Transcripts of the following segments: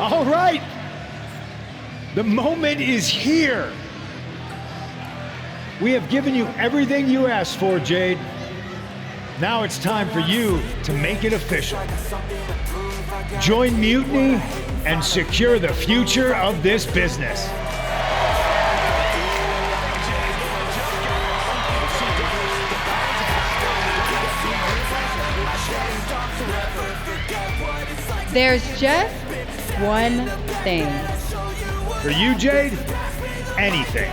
All right. The moment is here. We have given you everything you asked for, Jade. Now it's time for you to make it official. Join Mutiny and secure the future of this business. There's just one thing. For you, Jade, anything.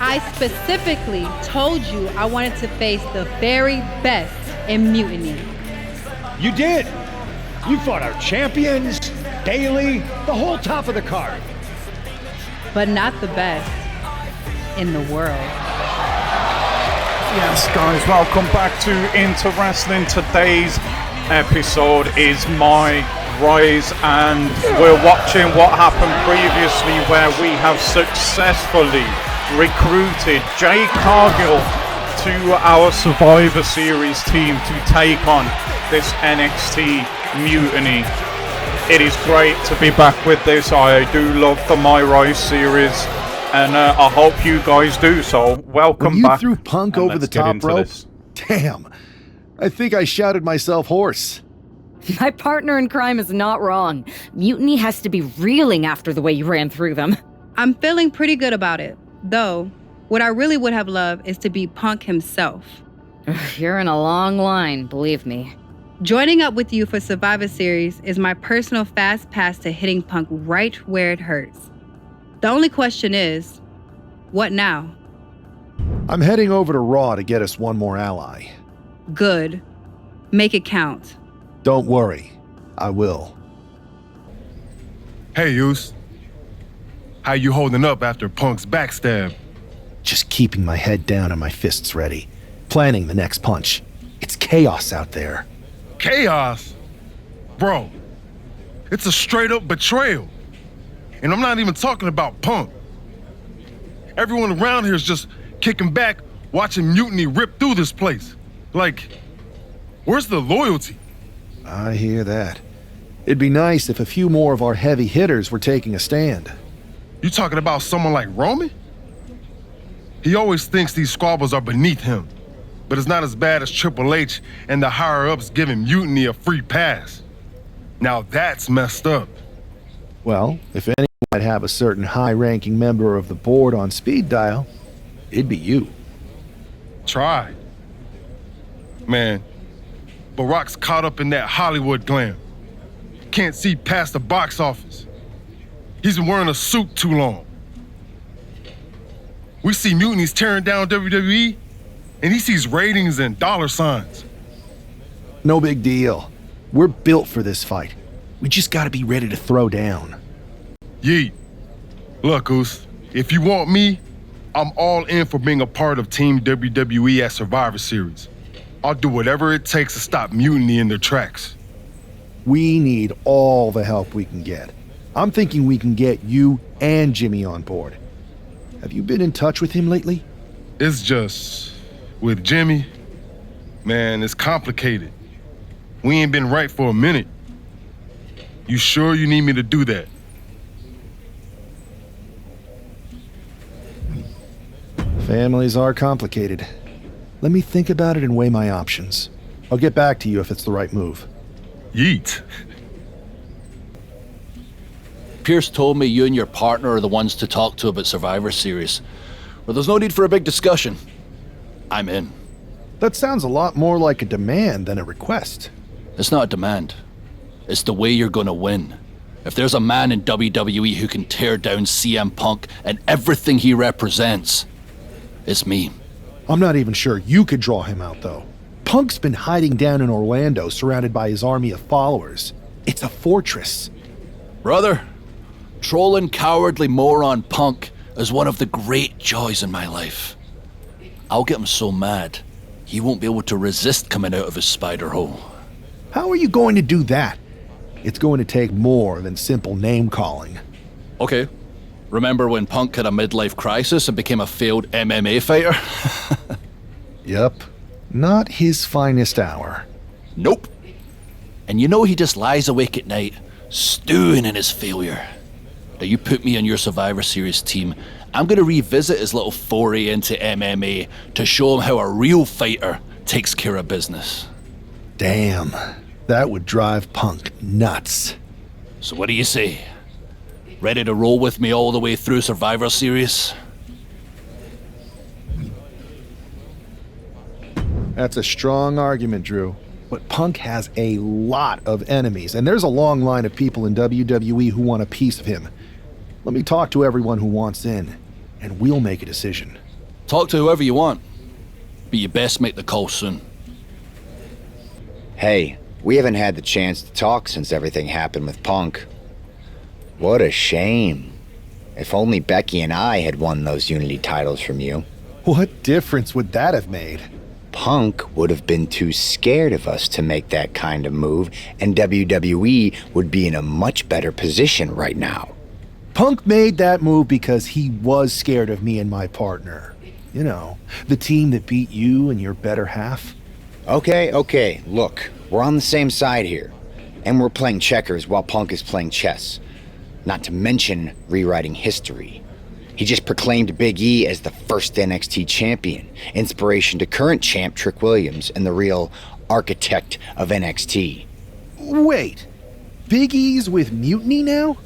I specifically told you I wanted to face the very best in Mutiny. You did. You fought our champions, Daily, the whole top of the card. But not the best in the world. Yes, guys, welcome back to Into Wrestling. Today's episode is my rise, and we're watching what happened previously where we have successfully recruited Jay Cargill to our Survivor Series team to take on this NXT Mutiny. It is great to be back with this. I do love the My Rise series, and I hope you guys do. So welcome back. You threw Punk over the top rope? Damn. I think I shouted myself hoarse. My partner in crime is not wrong. Mutiny has to be reeling after the way you ran through them. I'm feeling pretty good about it. Though, what I really would have loved is to be Punk himself. You're in a long line, believe me. Joining up with you for Survivor Series is my personal fast pass to hitting Punk right where it hurts. The only question is, what now? I'm heading over to Raw to get us one more ally. Good. Make it count. Don't worry, I will. Hey, Yus. How you holding up after Punk's backstab? Just keeping my head down and my fists ready. Planning the next punch. It's chaos out there. Chaos? Bro, it's a straight-up betrayal. And I'm not even talking about Punk. Everyone around here is just kicking back, watching Mutiny rip through this place. Like, where's the loyalty? I hear that. It'd be nice if a few more of our heavy hitters were taking a stand. You talking about someone like Roman? He always thinks these squabbles are beneath him, but it's not as bad as Triple H and the higher-ups giving Mutiny a free pass. Now that's messed up. Well, if anyone might have a certain high-ranking member of the board on speed dial, it'd be you. Try. Man, Barack's caught up in that Hollywood glam. Can't see past the box office. He's been wearing a suit too long. We see Mutiny's tearing down WWE, and he sees ratings and dollar signs. No big deal. We're built for this fight. We just gotta be ready to throw down. Yeet. Look, Oos, if you want me, I'm all in for being a part of Team WWE at Survivor Series. I'll do whatever it takes to stop Mutiny in their tracks. We need all the help we can get. I'm thinking we can get you and Jimmy on board. Have you been in touch with him lately? It's just, with Jimmy, man, it's complicated. We ain't been right for a minute. You sure you need me to do that? Families are complicated. Let me think about it and weigh my options. I'll get back to you if it's the right move. Yeet. Pierce told me you and your partner are the ones to talk to about Survivor Series. Well, there's no need for a big discussion. I'm in. That sounds a lot more like a demand than a request. It's not a demand. It's the way you're gonna win. If there's a man in WWE who can tear down CM Punk and everything he represents, it's me. I'm not even sure you could draw him out, though. Punk's been hiding down in Orlando, surrounded by his army of followers. It's a fortress. Brother, trolling cowardly moron Punk is one of the great joys in my life. I'll get him so mad, he won't be able to resist coming out of his spider hole. How are you going to do that? It's going to take more than simple name-calling. Okay. Remember when Punk had a midlife crisis and became a failed MMA fighter? Yep. Not his finest hour. Nope. And you know he just lies awake at night, stewing in his failure. Now you put me on your Survivor Series team, I'm going to revisit his little foray into MMA to show him how a real fighter takes care of business. Damn, that would drive Punk nuts. So what do you say? Ready to roll with me all the way through Survivor Series? That's a strong argument, Drew. But Punk has a lot of enemies, and there's a long line of people in WWE who want a piece of him. Let me talk to everyone who wants in, and we'll make a decision. Talk to whoever you want, but you best make the call soon. Hey, we haven't had the chance to talk since everything happened with Punk. What a shame. If only Becky and I had won those Unity titles from you. What difference would that have made? Punk would have been too scared of us to make that kind of move, and WWE would be in a much better position right now. Punk made that move because he was scared of me and my partner. You know, the team that beat you and your better half. Okay, look, we're on the same side here. And we're playing checkers while Punk is playing chess. Not to mention rewriting history. He just proclaimed Big E as the first NXT champion, inspiration to current champ Trick Williams and the real architect of NXT. Wait, Big E's with Mutiny now?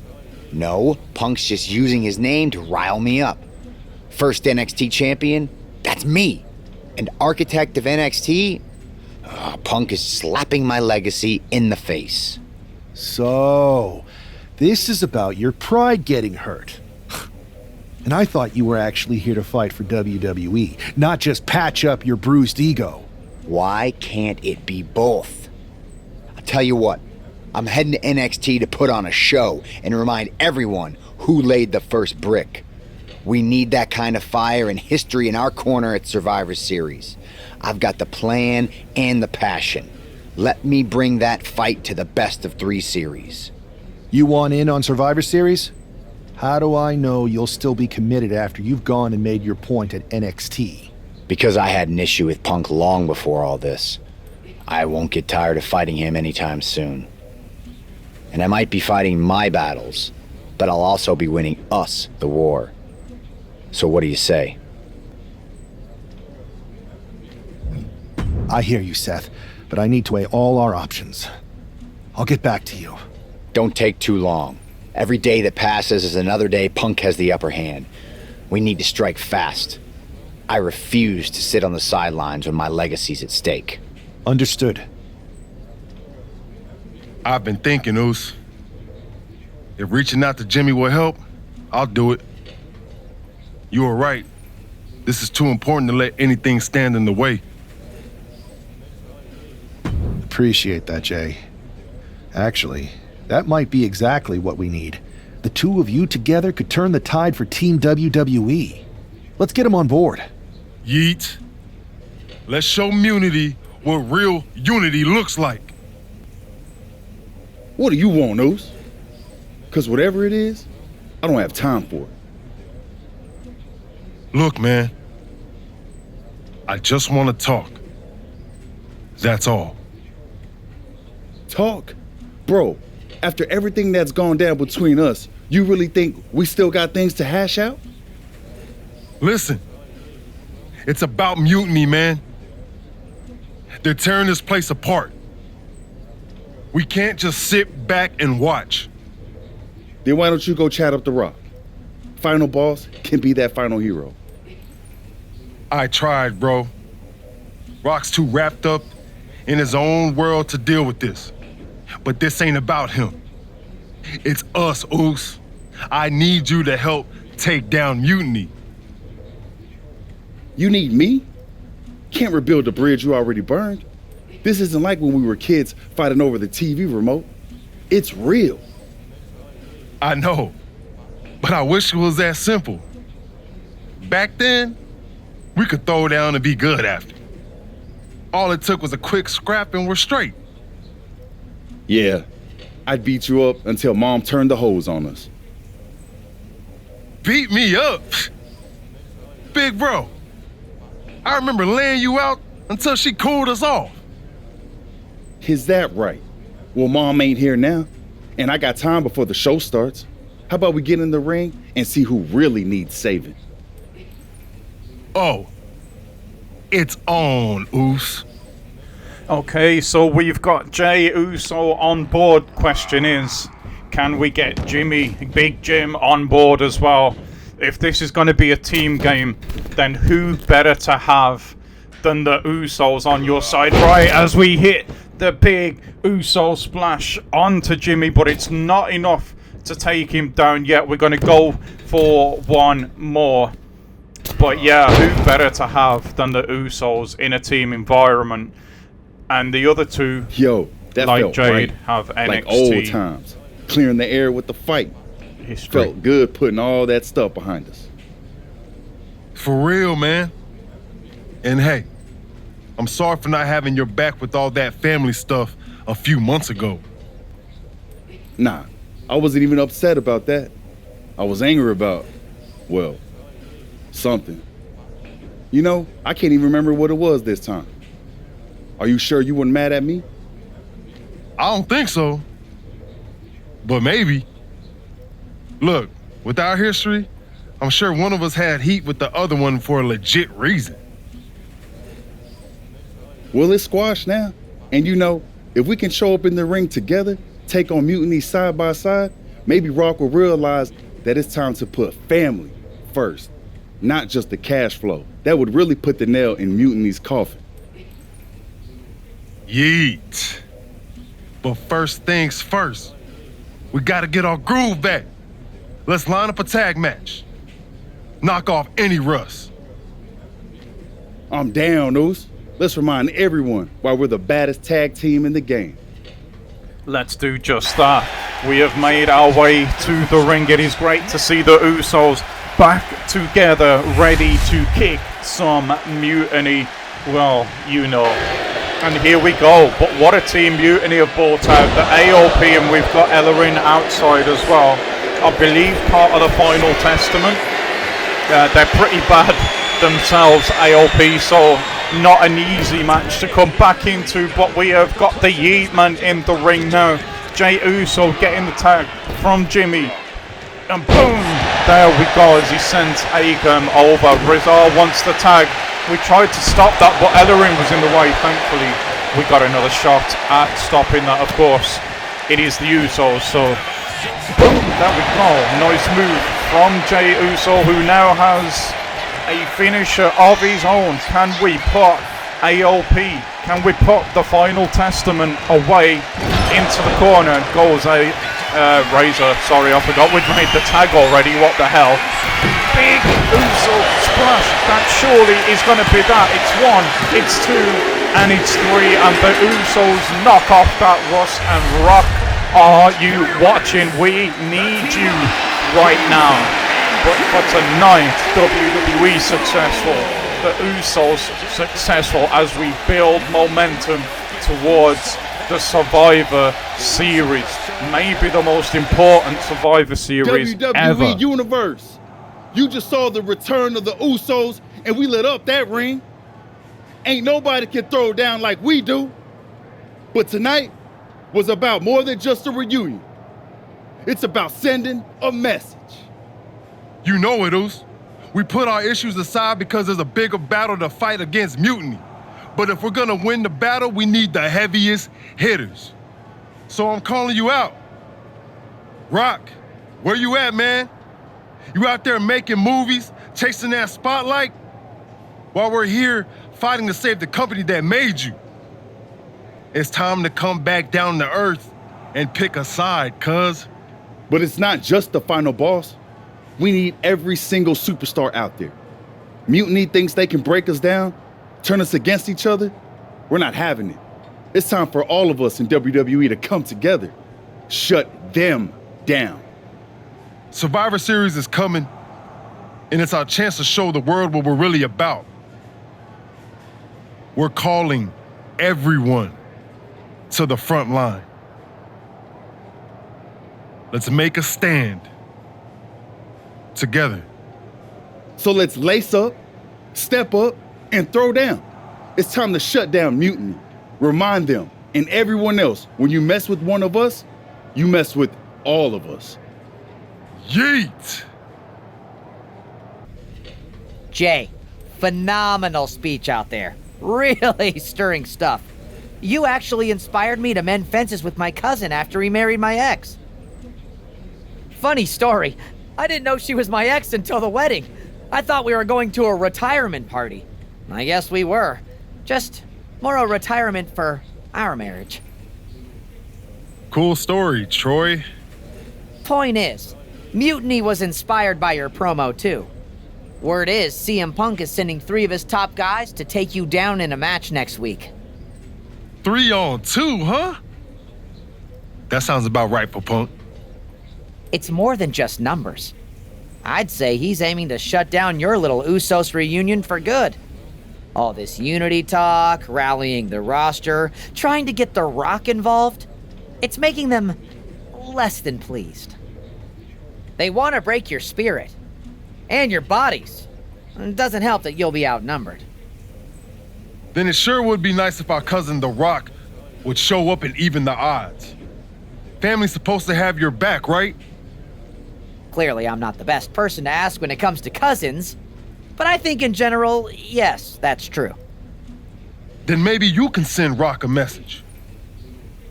No, Punk's just using his name to rile me up. First NXT champion? That's me. And architect of NXT? Punk is slapping my legacy in the face. So, this is about your pride getting hurt. And I thought you were actually here to fight for WWE, not just patch up your bruised ego. Why can't it be both? I'll tell you what, I'm heading to NXT to put on a show and remind everyone who laid the first brick. We need that kind of fire and history in our corner at Survivor Series. I've got the plan and the passion. Let me bring that fight to the best of 3 series. You want in on Survivor Series? How do I know you'll still be committed after you've gone and made your point at NXT? Because I had an issue with Punk long before all this. I won't get tired of fighting him anytime soon. And I might be fighting my battles, but I'll also be winning us the war. So what do you say? I hear you, Seth, but I need to weigh all our options. I'll get back to you. Don't take too long. Every day that passes is another day Punk has the upper hand. We need to strike fast. I refuse to sit on the sidelines when my legacy's at stake. Understood. I've been thinking, Oos. If reaching out to Jimmy will help, I'll do it. You were right. This is too important to let anything stand in the way. Appreciate that, Jay. Actually, that might be exactly what we need. The two of you together could turn the tide for Team WWE. Let's get them on board. Yeet. Let's show Munity what real unity looks like. What do you want, Oos? Because whatever it is, I don't have time for it. Look, man. I just want to talk. That's all. Talk? Bro, after everything that's gone down between us, you really think we still got things to hash out? Listen. It's about mutiny, man. They're tearing this place apart. We can't just sit back and watch. Then why don't you go chat up the Rock? Final boss can be that final hero. I tried, bro. Rock's too wrapped up in his own world to deal with this. But this ain't about him. It's us, Oos. I need you to help take down mutiny. You need me? Can't rebuild the bridge you already burned. This isn't like when we were kids fighting over the TV remote. It's real. I know, but I wish it was that simple. Back then, we could throw down and be good after. All it took was a quick scrap and we're straight. Yeah, I'd beat you up until Mom turned the hose on us. Beat me up? Big bro, I remember laying you out until she cooled us off. Is that right? Well, Mom ain't here now, and I got time before the show starts. How about we get in the ring and see who really needs saving? Oh, it's on, Oos. Okay, so we've got Jey Uso on board. Question is, can we get Big Jim on board as well? If this is going to be a team game, then who better to have than the Usos on your side? Right, as we hit the big Uso splash onto Jimmy, but it's not enough to take him down yet. We're going to go for one more. But yeah, who better to have than the Usos in a team environment? And the other two, that like felt Jade, right. have NXT like old times, clearing the air with the fight. history. Felt good putting all that stuff behind us. For real, man. And hey, I'm sorry for not having your back with all that family stuff a few months ago. Nah, I wasn't even upset about that. I was angry about, well, something. You know, I can't even remember what it was this time. Are you sure you weren't mad at me? I don't think so. But maybe. Look, with our history, I'm sure one of us had heat with the other one for a legit reason. Well, it's squashed now. And you know, if we can show up in the ring together, take on Mutiny side by side, maybe Rock will realize that it's time to put family first, not just the cash flow. That would really put the nail in Mutiny's coffin. Yeet. But first things first, we gotta get our groove back. Let's line up a tag match. Knock off any rust. I'm down, Oos. Let's remind everyone why we're the baddest tag team in the game. Let's do just that. We have made our way to the ring. It is great to see the Usos back together, ready to kick some mutiny. Well, you know. And here we go. But what a team Mutiny have brought out. The AOP, and we've got Ellerin outside as well. I believe part of the Final Testament. They're pretty bad themselves, AOP, so not an easy match to come back into. But we have got the Yeet Man in the ring now. Jey Uso getting the tag from Jimmy. And boom! There we go as he sends Akam over. Rizal wants the tag. We tried to stop that, but Ellerin was in the way. Thankfully, we got another shot at stopping that, of course. It is the Usos, so boom, there we go. Nice move from Jey Uso, who now has a finisher of his own. Can we put AOP? Can we put the Final Testament away into the corner? Goes a Razor. Sorry, I forgot we'd made the tag already. What the hell? Big Uso splash. That surely is going to be that. It's 1, it's 2, and it's 3. And the Usos knock off that Russ and Rock. Are you watching? We need you right now. But for tonight, WWE successful. The Usos successful as we build momentum towards the Survivor Series. Maybe the most important Survivor Series WWE ever. Universe. You just saw the return of the Usos, and we lit up that ring. Ain't nobody can throw down like we do. But tonight was about more than just a reunion. It's about sending a message. You know it, Oos. We put our issues aside because there's a bigger battle to fight against Mutiny. But if we're gonna win the battle, we need the heaviest hitters. So I'm calling you out. Rock, where you at, man? You out there making movies, chasing that spotlight? While we're here fighting to save the company that made you. It's time to come back down to earth and pick a side, cuz. But it's not just the final boss. We need every single superstar out there. Mutiny thinks they can break us down, turn us against each other. We're not having it. It's time for all of us in WWE to come together. Shut them down. Survivor Series is coming, and it's our chance to show the world what we're really about. We're calling everyone to the front line. Let's make a stand together. So let's lace up, step up, and throw down. It's time to shut down Mutiny. Remind them And everyone else, when you mess with one of us, you mess with all of us. Yeet! Jay, phenomenal speech out there. Really stirring stuff. You actually inspired me to mend fences with my cousin after he married my ex. Funny story, I didn't know she was my ex until the wedding. I thought we were going to a retirement party. I guess we were. Just more a retirement for our marriage. Cool story, Troy. Point is, Mutiny was inspired by your promo too. Word is, CM Punk is sending 3 of his top guys to take you down in a match next week. 3-on-2, huh? That sounds about right for Punk. It's more than just numbers. I'd say he's aiming to shut down your little Usos reunion for good. All this unity talk, rallying the roster, trying to get The Rock involved, it's making them less than pleased. They want to break your spirit. And your bodies. It doesn't help that you'll be outnumbered. Then it sure would be nice if our cousin The Rock would show up and even the odds. Family's supposed to have your back, right? Clearly, I'm not the best person to ask when it comes to cousins, but I think in general, yes, that's true. Then maybe you can send Rock a message.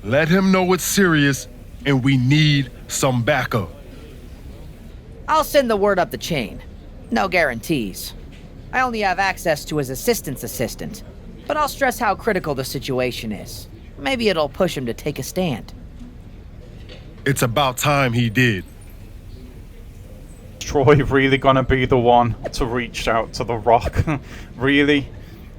Let him know it's serious and we need some backup. I'll send the word up the chain. No guarantees. I only have access to his assistant's assistant, but I'll stress how critical the situation is. Maybe it'll push him to take a stand. It's about time he did. Troy really gonna be the one to reach out to The Rock? Really?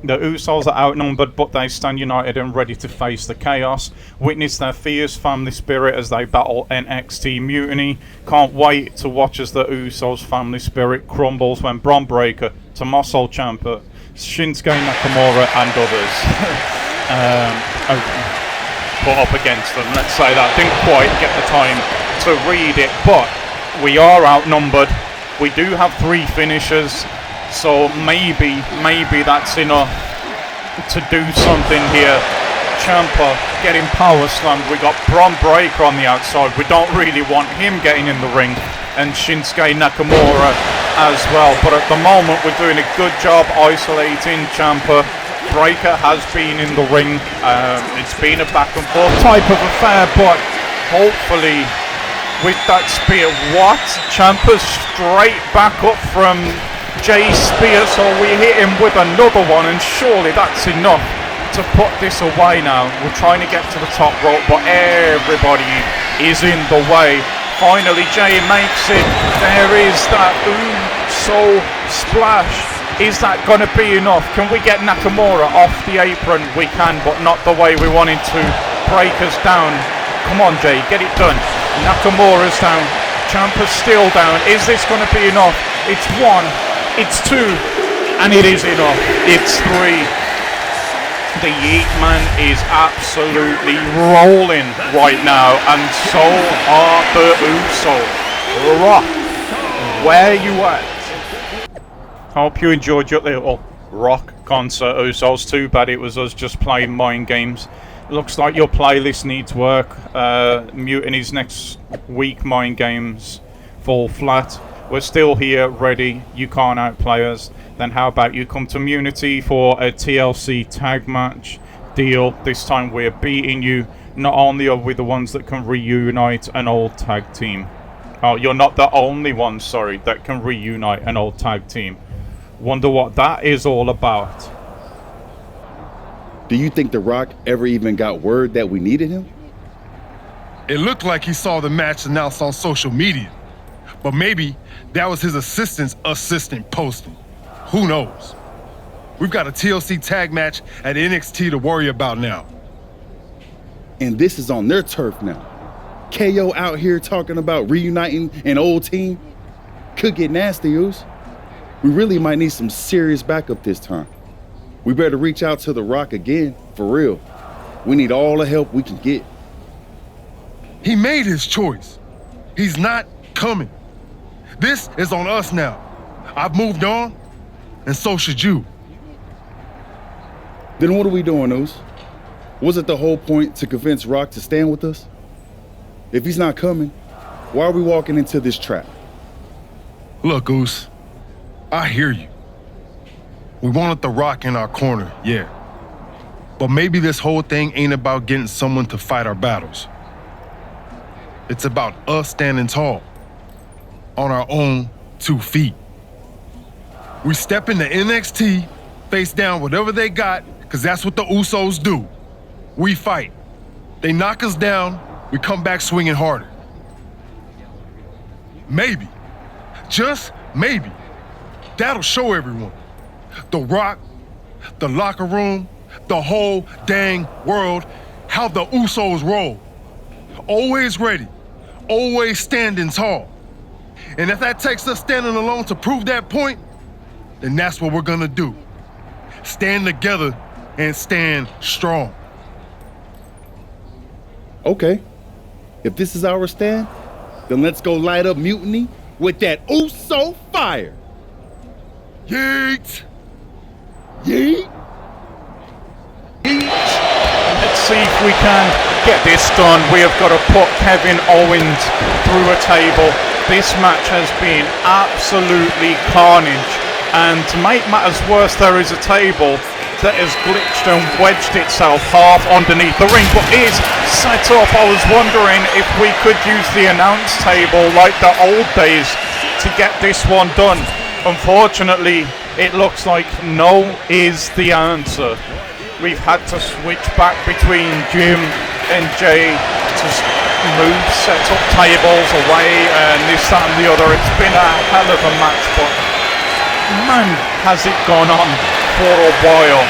The Usos are outnumbered, but they stand united and ready to face the chaos. Witness their fierce family spirit as they battle NXT Mutiny. Can't wait to watch as the Usos' family spirit crumbles when Bron Breakker, Tommaso Ciampa, Shinsuke Nakamura and others are put up against them. Let's say that. Didn't quite get the time to read it, but we are outnumbered. We do have 3 finishers. So maybe that's enough to do something here. Ciampa getting power slammed. We got Bron Breakker on the outside. We don't really want him getting in the ring. And Shinsuke Nakamura as well. But at the moment we're doing a good job isolating Ciampa. Breakker has been in the ring. It's been a back and forth type of affair, but hopefully with that spear. What? Ciampa's straight back up from Jay Spear, so we hit him with another one, and surely that's enough to put this away now. We're trying to get to the top rope, but everybody is in the way. Finally, Jay makes it. There is that Uso splash. Is that going to be enough? Can we get Nakamura off the apron? We can, but not the way we wanted to. Breaker's down. Come on, Jay, get it done. Nakamura's down. Ciampa's still down. Is this going to be enough? It's 1. It's 2, and it is enough. It's 3. The Yeet Man is absolutely rolling right now, and so are the Usos. Rock, where you at? Hope you enjoyed your little rock concert, Usos. Too bad it was us just playing mind games. Looks like your playlist needs work. Mutiny's next week mind games fall flat. We're still here, ready. You can't outplay us. Then how about you come to Munity for a TLC tag match deal? This time we're beating you. Not only are we the ones that can reunite an old tag team. Oh, you're not the only one, sorry, that can reunite an old tag team. Wonder what that is all about. Do you think The Rock ever even got word that we needed him? It looked like he saw the match announced on social media. But maybe that was his assistant's assistant posting. Who knows? We've got a TLC tag match at NXT to worry about now. And this is on their turf now. KO out here talking about reuniting an old team. Could get nasty, Oos. We really might need some serious backup this time. We better reach out to The Rock again, for real. We need all the help we can get. He made his choice. He's not coming. This is on us now. I've moved on, and so should you. Then what are we doing, Oos? Was it the whole point to convince Rock to stand with us? If he's not coming, why are we walking into this trap? Look, Goose, I hear you. We wanted The Rock in our corner, yeah. But maybe this whole thing ain't about getting someone to fight our battles. It's about us standing tall, on our own 2 feet. We step into NXT, face down whatever they got, because that's what the Usos do. We fight. They knock us down, we come back swinging harder. Maybe, just maybe, that'll show everyone. The Rock, the locker room, the whole dang world, how the Usos roll. Always ready, always standing tall. And if that takes us standing alone to prove that point, then that's what we're gonna do. Stand together and stand strong. Okay, if this is our stand, then let's go light up Mutiny with that Uso fire. Yeet! Yeet! Let's see if we can get this done. We have got to put Kevin Owens through a table. This match has been absolutely carnage. And to make matters worse, there is a table that has glitched and wedged itself half underneath the ring, but is set up. I was wondering if we could use the announce table like the old days to get this one done. Unfortunately, it looks like no is the answer. We've had to switch back between Jim and Jay to move, set up tables away, and this, that, and the other. It's been a hell of a match, but man, has it gone on for a while.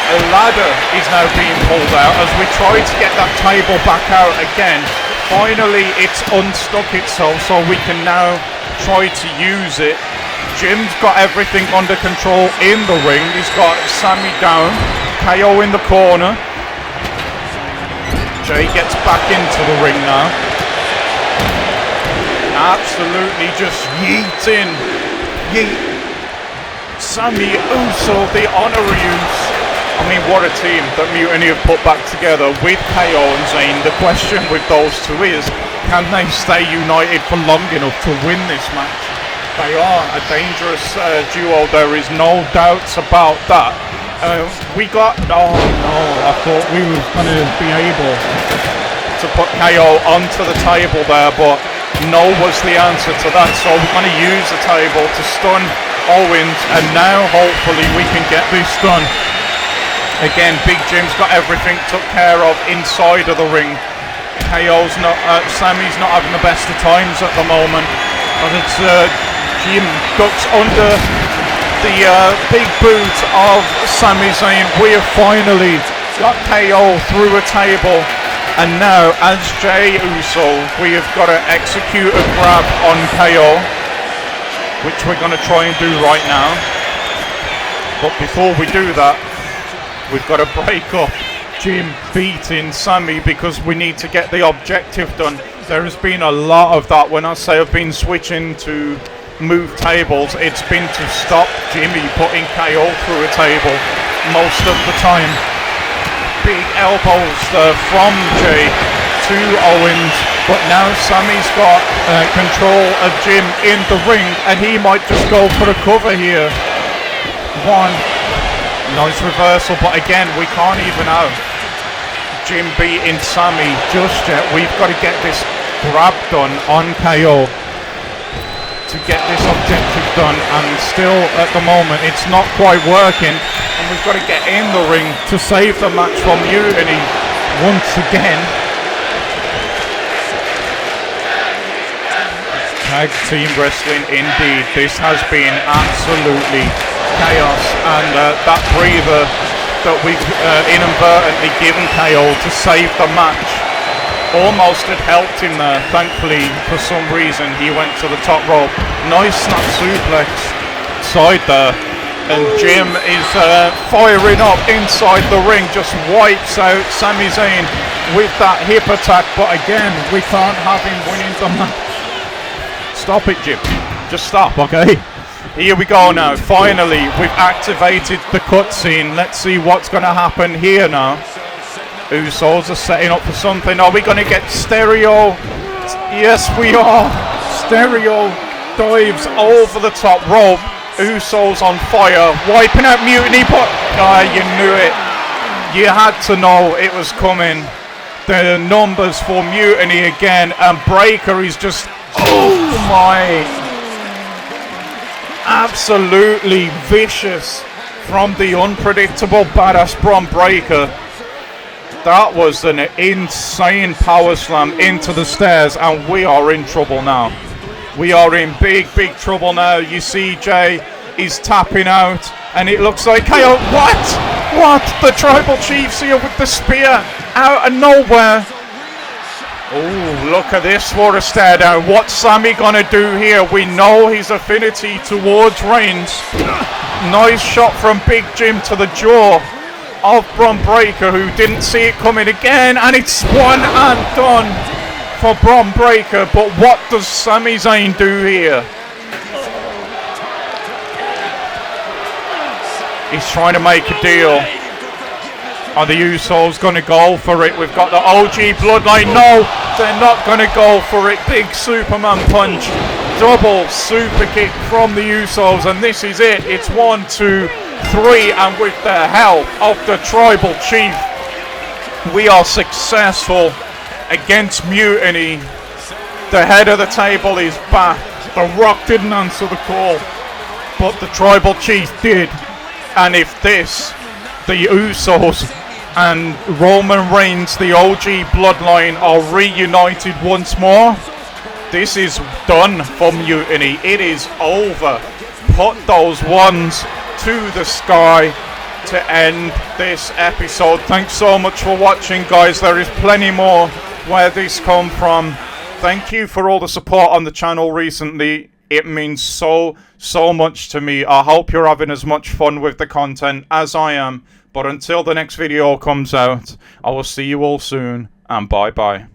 A ladder is now being pulled out as we try to get that table back out again. Finally, it's unstuck itself, so we can now try to use it. Jim's got everything under control in the ring. He's got Sammy down, KO in the corner. Jay gets back into the ring now. Absolutely just yeeting. Yeet. Sammy Uso, the honoraries. I mean, what a team that Mutiny have put back together with KO and Zayn. The question with those two is, can they stay united for long enough to win this match? They are a dangerous duo, there is no doubts about that. We got, oh no, I thought we were going to be able to put KO onto the table there, but no was the answer to that, so we're going to use the table to stun Owens, and now hopefully we can get this done. Again, Big Jim's got everything took care of inside of the ring. KO's not, Sammy's not having the best of times at the moment, but it's Jim ducks under the big boot of Sami Zayn. We have finally got KO through a table, and now as Jey Uso we have got to execute a grab on KO, which we're going to try and do right now. But before we do that, we've got to break up Jim beating Sammy because we need to get the objective done. There has been a lot of that. When I say I've been switching to move tables, it's been to stop Jimmy putting KO through a table most of the time. Big elbows from Jay to Owens, but now Sammy's got control of Jim in the ring, and he might just go for a cover here. One nice reversal, but again we can't even have Jim beating Sammy just yet. We've got to get this grab done on KO to get this objective done, and still at the moment it's not quite working, and we've got to get in the ring to save the match from Mutiny once again. Tag team wrestling indeed. This has been absolutely chaos, and that breather that we've inadvertently given KO to save the match almost had helped him there. Thankfully, for some reason, he went to the top rope. Nice snap suplex side there, and Jim is firing up inside the ring, just wipes out Sami Zayn with that hip attack, but again, we can't have him winning the match. Stop it, Jim. Just stop, okay? Here we go now. Finally, we've activated the cutscene. Let's see what's going to happen here now. Usos are setting up for something. Are we going to get stereo? Yes, we are. Stereo dives over the top rope. Usos on fire, wiping out Mutiny, but you knew it. You had to know it was coming. The numbers for Mutiny again, and Breaker is just, oh my, absolutely vicious from the unpredictable badass Bron Breakker. That was an insane power slam into the stairs, and we are in trouble now. We are in big trouble now. You see Jay is tapping out, and it looks like KO. What? The Tribal Chief's here with the spear out of nowhere. Oh, look at this for a stare down. What's Sami gonna do here? We know his affinity towards Reigns. Nice shot from Big Jim to the jaw of Bron Breakker, who didn't see it coming again, and it's one and done for Bron Breakker. But what does Sami Zayn do here? He's trying to make a deal. Are the Usos going to go for it? We've got the OG Bloodline. No, they're not going to go for it. Big Superman punch. Double super kick from the Usos. And this is it. It's 1, 2, 3. And with the help of the Tribal Chief, we are successful against Mutiny. The head of the table is back. The Rock didn't answer the call, but the Tribal Chief did. And if this, the Usos and Roman Reigns, the OG Bloodline, are reunited once more, this is done for Mutiny. It is over. Put those ones to the sky to end this episode. Thanks so much for watching, guys. There is plenty more where this come from. Thank you for all the support on the channel recently. It means so much to me. I hope you're having as much fun with the content as I am. But until the next video comes out, I will see you all soon, and bye bye.